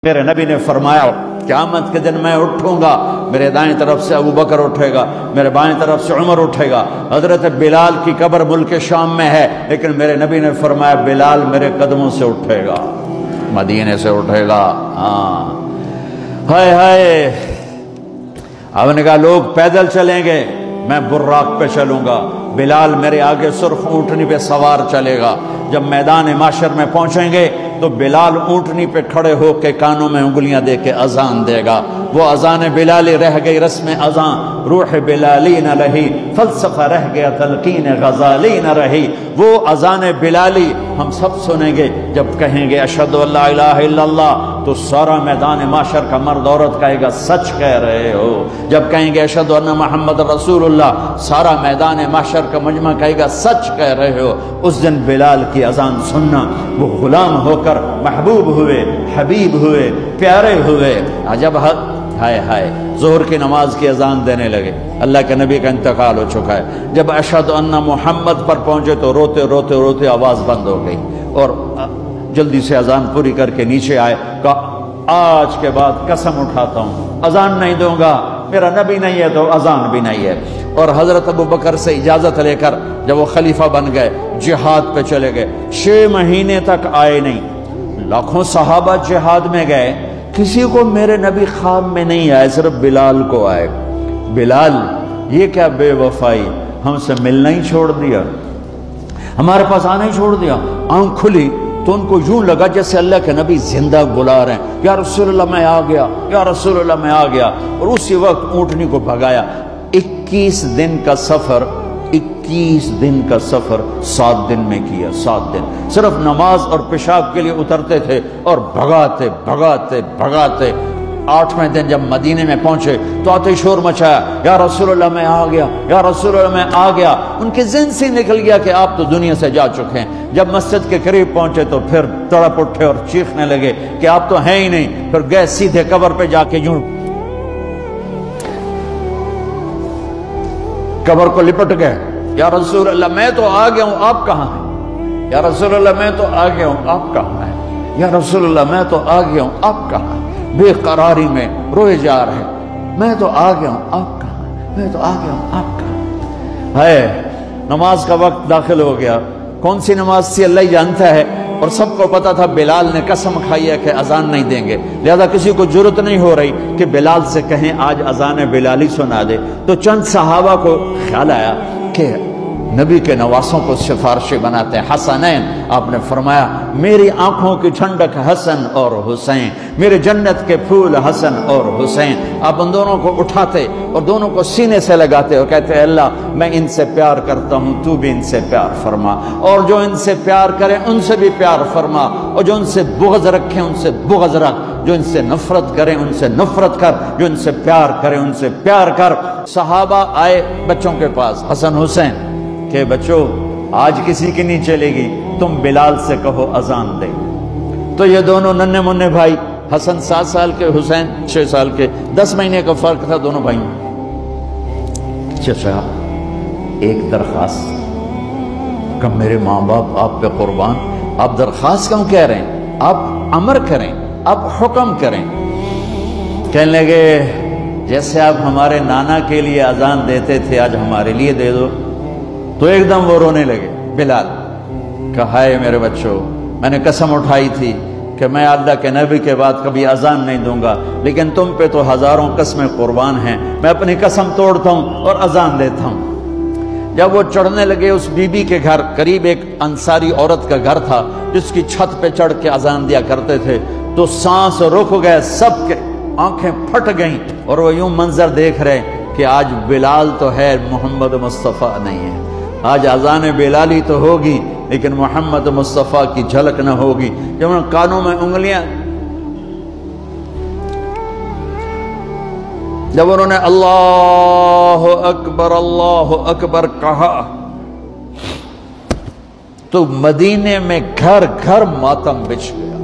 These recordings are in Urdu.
میرے نبی نے فرمایا قیامت کے دن میں اٹھوں گا، میرے دائیں طرف سے ابو بکر اٹھے گا، میرے بائیں طرف سے عمر اٹھے گا۔ حضرت بلال کی قبر ملک شام میں ہے، لیکن میرے نبی نے فرمایا بلال میرے قدموں سے اٹھے گا، مدینے سے اٹھے گا۔ ہاں ہائے ہائے، اب نے کہا لوگ پیدل چلیں گے، میں براق پہ چلوں گا، بلال میرے آگے سرخ اونٹنی پہ سوار چلے گا۔ جب میدان معشر میں پہنچیں گے تو بلال اونٹنی پہ کھڑے ہو کے کانوں میں انگلیاں دے کے اذان دے گا۔ وہ اذان بلالی رہ گئی رسم اذان، روح بلالی نہ رہی، فلسفہ رہ گیا تلقین غزالی نہ رہی۔ وہ اذان بلالی ہم سب سنیں گے جب کہیں گے اشہد ان لا الہ الا اللہ، تو سارا میدان معشر کا مرد عورت کہے گا سچ کہہ رہے ہو۔ جب کہیں گے اشہد ان محمد رسول اللہ، سارا میدان معشر کا مجمع کہے گا سچ کہہ رہے ہو۔ اس دن بلال کی اذان سننا، وہ غلام ہو کر محبوب ہوئے، حبیب ہوئے، پیارے ہوئے۔ جب ہائے ہائے ظہر کی نماز کی اذان دینے لگے، اللہ کے نبی کا انتقال ہو چکا ہے، جب اشہد ان محمد پر پہنچے تو روتے روتے روتے آواز بند ہو گئی، اور جلدی سے اذان پوری کر کے نیچے آئے، کہا آج کے بعد قسم اٹھاتا ہوں اذان نہیں دوں گا، میرا نبی نہیں ہے تو اذان بھی نہیں ہے۔ اور حضرت ابو بکر سے اجازت لے کر جب وہ خلیفہ بن گئے، جہاد پہ چلے گئے، 6 مہینے تک آئے نہیں۔ لاکھوں صحابہ جہاد میں گئے، کسی کو میرے نبی خواب میں نہیں آئے، صرف بلال کو آئے۔ بلال یہ کیا بے وفائی، ہم سے ملنا ہی چھوڑ دیا، ہمارے پاس آنا ہی چھوڑ دیا۔ آنکھ کھلی تو ان کو یوں لگا جیسے اللہ کے نبی زندہ بلا رہے ہیں، یا رسول اللہ میں آ گیا، یا رسول اللہ میں آ گیا، اور اسی وقت اونٹنی کو بھگایا۔ 21 دن کا سفر، 21 دن کا سفر 7 دن میں کیا، 7 دن صرف نماز اور پیشاب کے لیے اترتے تھے اور بھگاتے بھگاتے بھگاتے۔ 8ویں دن جب مدینے میں پہنچے تو آتے شور مچایا، یا رسول اللہ میں آ گیا، یا رسول اللہ میں آ گیا۔ ان کے ذہن سے نکل گیا کہ آپ تو دنیا سے جا چکے ہیں۔ جب مسجد کے قریب پہنچے تو پھر تڑپ اٹھے اور چیخنے لگے کہ آپ تو ہیں ہی نہیں۔ پھر گئے سیدھے قبر پہ جا کے یوں قبر کو لپٹ گئے، یا رسول اللہ میں تو آ گیا ہوں، آپ کہاں ہیں؟ یا رسول اللہ میں تو آ گیا ہوں، آپ کہاں ہیں؟ یا رسول اللہ میں تو آ گیا ہوں، آپ کہاں ہیں؟ بے قراری میں روئے جا رہے، میں تو آ گیا ہوں، آپ کہاں ہیں؟ میں تو آ گیا ہوں، آپ کہاں ہیں؟ نماز کا وقت داخل ہو گیا۔ کون سی نماز تھی اللہ ہی جانتا ہے، اور سب کو پتا تھا بلال نے قسم کھائی ہے کہ اذان نہیں دیں گے، لہذا کسی کو جرت نہیں ہو رہی کہ بلال سے کہیں آج اذان بلالی سنا دے۔ تو چند صحابہ کو خیال آیا کہ نبی کے نواسوں کو سفارشی بناتے ہیں، حسنین۔ آپ نے فرمایا میری آنکھوں کی ٹھنڈک حسن اور حسین، میرے جنت کے پھول حسن اور حسین۔ آپ ان دونوں کو اٹھاتے اور دونوں کو سینے سے لگاتے اور کہتے ہیں اللہ میں ان سے پیار کرتا ہوں، تو بھی ان سے پیار فرما، اور جو ان سے پیار کرے ان سے بھی پیار فرما، اور جو ان سے بغض رکھے ان سے بغض رکھ، جو ان سے نفرت کرے ان سے نفرت کر، جو ان سے پیار کرے ان سے پیار کر۔ صحابہ آئے بچوں کے پاس، حسن حسین، کہ بچوں آج کسی کی نہیں چلے گی، تم بلال سے کہو اذان دے۔ تو یہ دونوں ننھے منھے بھائی، حسن 7 سال کے، حسین 6 سال کے، 10 مہینے کا فرق تھا دونوں بھائیوں۔ چچا ایک درخواست، کہ میرے ماں باپ آپ پہ قربان، آپ درخواست کیوں کہہ رہے ہیں؟ آپ امر کریں، آپ حکم کریں۔ کہنے لگے جیسے آپ ہمارے نانا کے لیے اذان دیتے تھے آج ہمارے لیے دے دو۔ تو ایک دم وہ رونے لگے بلال، کہا ہائے میرے بچوں، میں نے قسم اٹھائی تھی کہ میں اللہ کے نبی کے بعد کبھی اذان نہیں دوں گا، لیکن تم پہ تو ہزاروں قسمیں قربان ہیں، میں اپنی قسم توڑتا ہوں اور اذان دیتا ہوں۔ جب وہ چڑھنے لگے اس بی بی کے گھر، قریب ایک انصاری عورت کا گھر تھا جس کی چھت پہ چڑھ کے اذان دیا کرتے تھے، تو سانس رک گئے، سب کے آنکھیں پھٹ گئیں، اور وہ یوں منظر دیکھ رہے کہ آج بلال تو ہے، محمد مصطفیٰ نہیں ہے۔ آج اذان بلالی تو ہوگی لیکن محمد مصطفیٰ کی جھلک نہ ہوگی۔ جب ان کانوں میں انگلیاں، جب انہوں نے اللہ اکبر کہا تو مدینے میں گھر گھر ماتم بچھ گیا،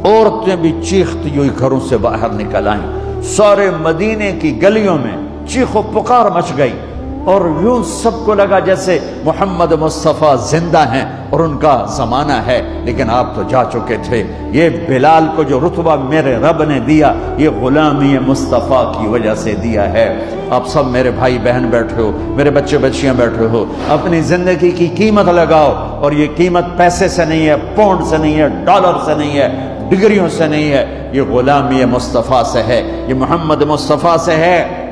عورتیں بھی چیختی ہوئی گھروں سے باہر نکل آئیں، سارے مدینے کی گلیوں میں چیخ و پکار مچ گئی۔ اور یوں سب کو لگا جیسے محمد مصطفیٰ زندہ ہیں اور ان کا زمانہ ہے، لیکن آپ تو جا چکے تھے۔ یہ بلال کو جو رتبہ میرے رب نے دیا، یہ غلامی مصطفیٰ کی وجہ سے دیا ہے۔ آپ سب میرے بھائی بہن بیٹھے ہو، میرے بچے بچیاں بیٹھے ہو، اپنی زندگی کی قیمت لگاؤ، اور یہ قیمت پیسے سے نہیں ہے، پاؤنڈ سے نہیں ہے، ڈالر سے نہیں ہے، ڈگریوں سے نہیں ہے، یہ غلامی مصطفیٰ سے ہے، یہ محمد مصطفیٰ سے ہے۔